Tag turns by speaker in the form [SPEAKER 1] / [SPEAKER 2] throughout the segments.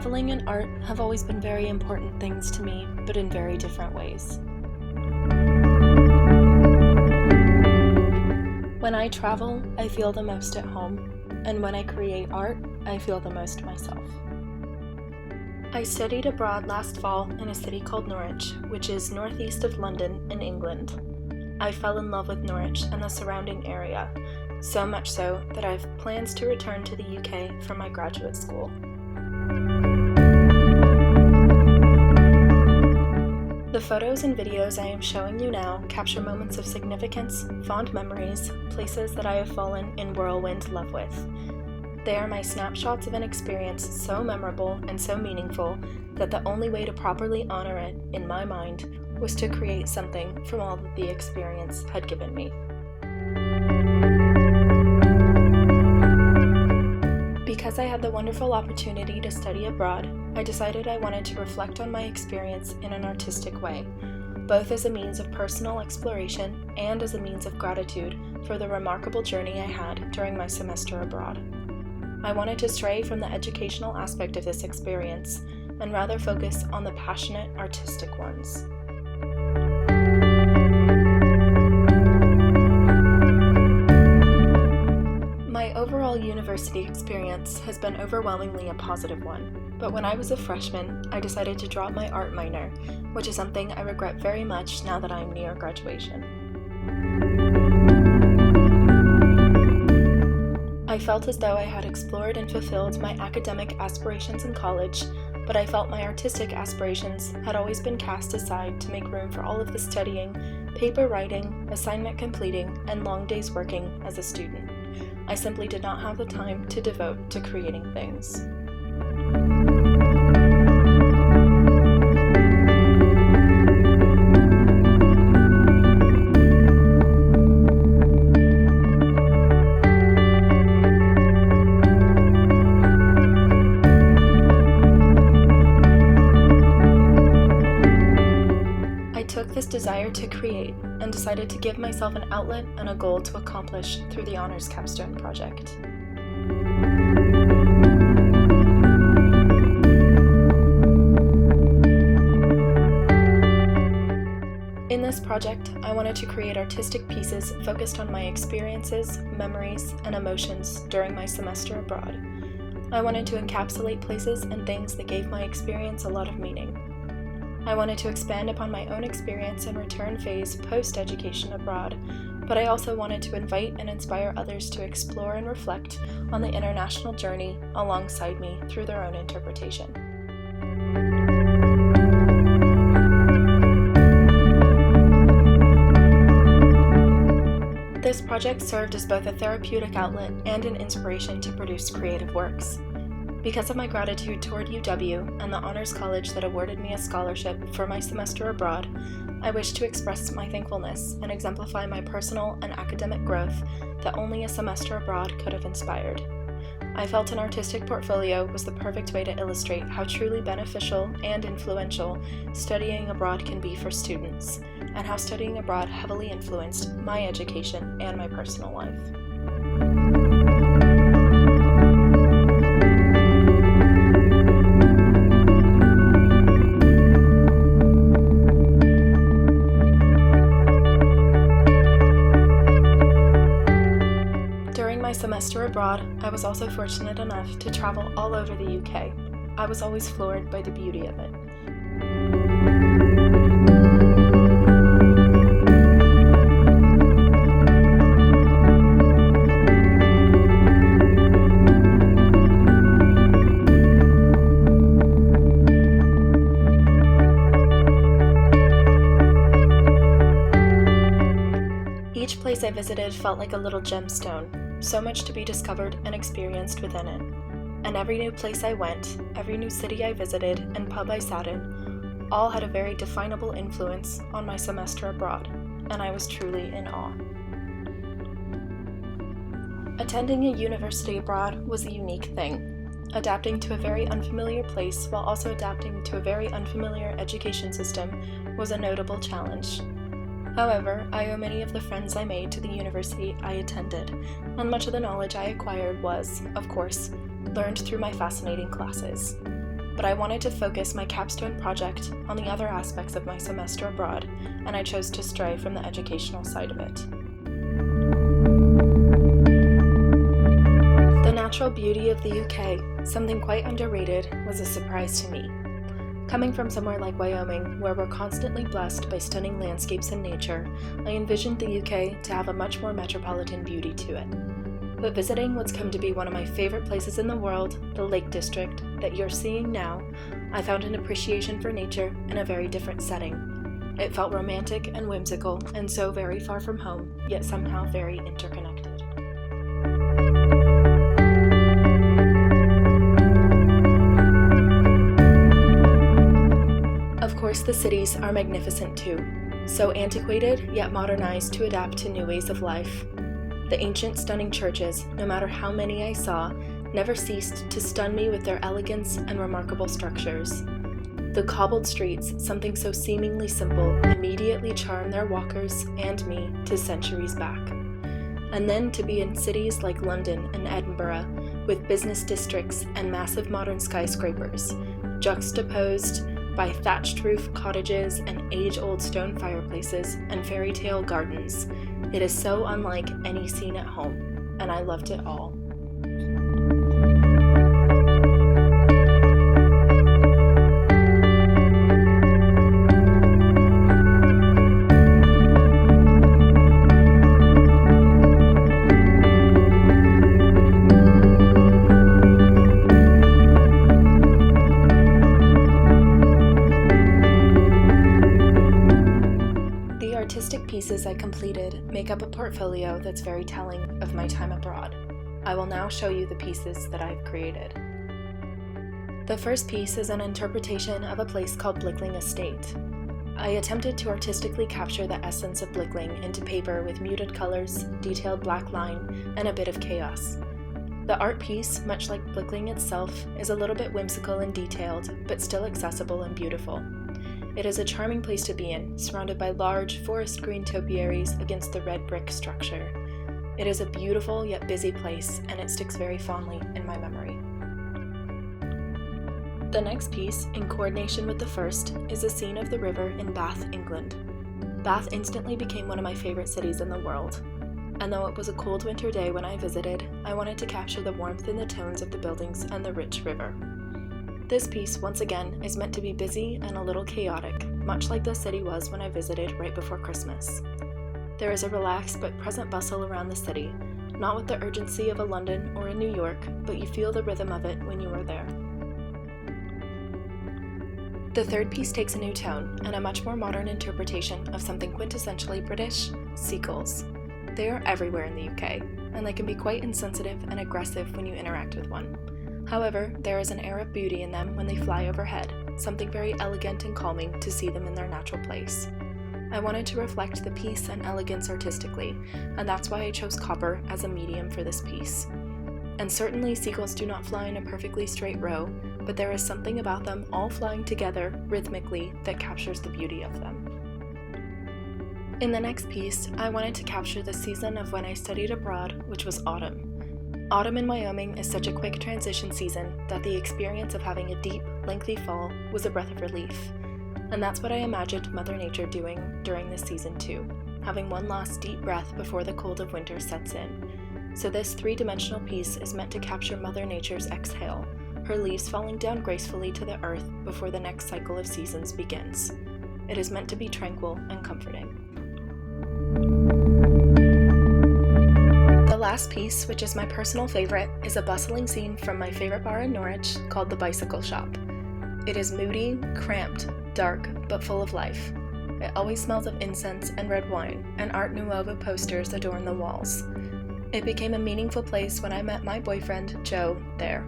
[SPEAKER 1] Traveling and art have always been very important things to me, but in very different ways. When I travel, I feel the most at home, and when I create art, I feel the most myself. I studied abroad last fall in a city called Norwich, which is northeast of London in England. I fell in love with Norwich and the surrounding area, so much so that I have plans to return to the UK for my graduate school. The photos and videos I am showing you now capture moments of significance, fond memories, places that I have fallen in whirlwind love with. They are my snapshots of an experience so memorable and so meaningful that the only way to properly honor it, in my mind, was to create something from all that the experience had given me. Because I had the wonderful opportunity to study abroad, I decided I wanted to reflect on my experience in an artistic way, both as a means of personal exploration and as a means of gratitude for the remarkable journey I had during my semester abroad. I wanted to stray from the educational aspect of this experience and rather focus on the passionate, artistic ones. My overall university experience has been overwhelmingly a positive one, but when I was a freshman, I decided to drop my art minor, which is something I regret very much now that I am near graduation. I felt as though I had explored and fulfilled my academic aspirations in college, but I felt my artistic aspirations had always been cast aside to make room for all of the studying, paper writing, assignment completing, and long days working as a student. I simply did not have the time to devote to creating things. This desire to create and decided to give myself an outlet and a goal to accomplish through the Honors Capstone project. In this project, I wanted to create artistic pieces focused on my experiences, memories, and emotions during my semester abroad. I wanted to encapsulate places and things that gave my experience a lot of meaning. I wanted to expand upon my own experience and return phase post-education abroad, but I also wanted to invite and inspire others to explore and reflect on the international journey alongside me through their own interpretation. This project served as both a therapeutic outlet and an inspiration to produce creative works. Because of my gratitude toward UW and the Honors College that awarded me a scholarship for my semester abroad, I wish to express my thankfulness and exemplify my personal and academic growth that only a semester abroad could have inspired. I felt an artistic portfolio was the perfect way to illustrate how truly beneficial and influential studying abroad can be for students, and how studying abroad heavily influenced my education and my personal life. During my semester abroad, I was also fortunate enough to travel all over the UK. I was always floored by the beauty of it. Each place I visited felt like a little gemstone, so much to be discovered and experienced within it. And every new place I went, every new city I visited, and pub I sat in, all had a very definable influence on my semester abroad, and I was truly in awe. Attending a university abroad was a unique thing. Adapting to a very unfamiliar place while also adapting to a very unfamiliar education system was a notable challenge. However, I owe many of the friends I made to the university I attended, and much of the knowledge I acquired was, of course, learned through my fascinating classes. but I wanted to focus my capstone project on the other aspects of my semester abroad, and I chose to stray from the educational side of it. The natural beauty of the UK, something quite underrated, was a surprise to me. Coming from somewhere like Wyoming, where we're constantly blessed by stunning landscapes and nature, I envisioned the UK to have a much more metropolitan beauty to it. But visiting what's come to be one of my favorite places in the world, the Lake District, that you're seeing now, I found an appreciation for nature in a very different setting. It felt romantic and whimsical, and so very far from home, yet somehow very interconnected. Of course, the cities are magnificent too, so antiquated yet modernized to adapt to new ways of life. The ancient, stunning churches, no matter how many I saw, never ceased to stun me with their elegance and remarkable structures. The cobbled streets, something so seemingly simple, immediately charm their walkers and me to centuries back. And then to be in cities like London and Edinburgh, with business districts and massive modern skyscrapers, juxtaposed by thatched roof cottages and age-old stone fireplaces and fairy tale gardens. It is so unlike any scene at home, and I loved it all. Artistic pieces I completed make up a portfolio that's very telling of my time abroad. I will now show you the pieces that I've created. The first piece is an interpretation of a place called Blickling Estate. I attempted to artistically capture the essence of Blickling into paper with muted colors, detailed black line, and a bit of chaos. The art piece, much like Blickling itself, is a little bit whimsical and detailed, but still accessible and beautiful. It is a charming place to be in, surrounded by large, forest green topiaries against the red brick structure. It is a beautiful yet busy place, and it sticks very fondly in my memory. The next piece, in coordination with the first, is a scene of the river in Bath, England. Bath instantly became one of my favorite cities in the world. And though it was a cold winter day when I visited, I wanted to capture the warmth in the tones of the buildings and the rich river. This piece, once again, is meant to be busy and a little chaotic, much like the city was when I visited right before Christmas. There is a relaxed but present bustle around the city, not with the urgency of a London or a New York, but you feel the rhythm of it when you are there. The third piece takes a new tone and a much more modern interpretation of something quintessentially British, seagulls. They are everywhere in the UK, and they can be quite insensitive and aggressive when you interact with one. However, there is an air of beauty in them when they fly overhead, something very elegant and calming to see them in their natural place. I wanted to reflect the peace and elegance artistically, and that's why I chose copper as a medium for this piece. And certainly seagulls do not fly in a perfectly straight row, but there is something about them all flying together rhythmically that captures the beauty of them. In the next piece, I wanted to capture the season of when I studied abroad, which was autumn. Autumn in Wyoming is such a quick transition season that the experience of having a deep, lengthy fall was a breath of relief. And that's what I imagined Mother Nature doing during this season too, having one last deep breath before the cold of winter sets in. So this three-dimensional piece is meant to capture Mother Nature's exhale, her leaves falling down gracefully to the earth before the next cycle of seasons begins. It is meant to be tranquil and comforting. The last piece, which is my personal favorite, is a bustling scene from my favorite bar in Norwich called the Bicycle Shop. It is moody, cramped, dark, but full of life. It always smells of incense and red wine, and Art Nouveau posters adorn the walls. It became a meaningful place when I met my boyfriend, Joe, there.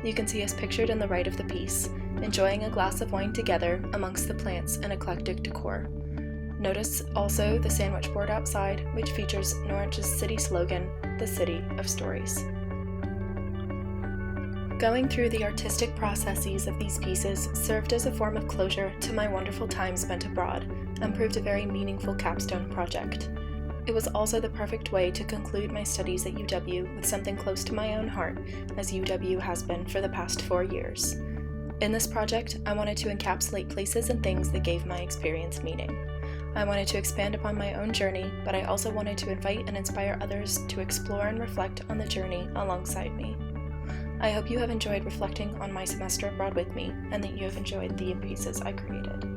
[SPEAKER 1] You can see us pictured in the right of the piece, enjoying a glass of wine together amongst the plants and eclectic decor. Notice also the sandwich board outside, which features Norwich's city slogan, the City of Stories. Going through the artistic processes of these pieces served as a form of closure to my wonderful time spent abroad and proved a very meaningful capstone project. It was also the perfect way to conclude my studies at UW with something close to my own heart, as UW has been for the past 4 years. In this project, I wanted to encapsulate places and things that gave my experience meaning. I wanted to expand upon my own journey, but I also wanted to invite and inspire others to explore and reflect on the journey alongside me. I hope you have enjoyed reflecting on my semester abroad with me, and that you have enjoyed the pieces I created.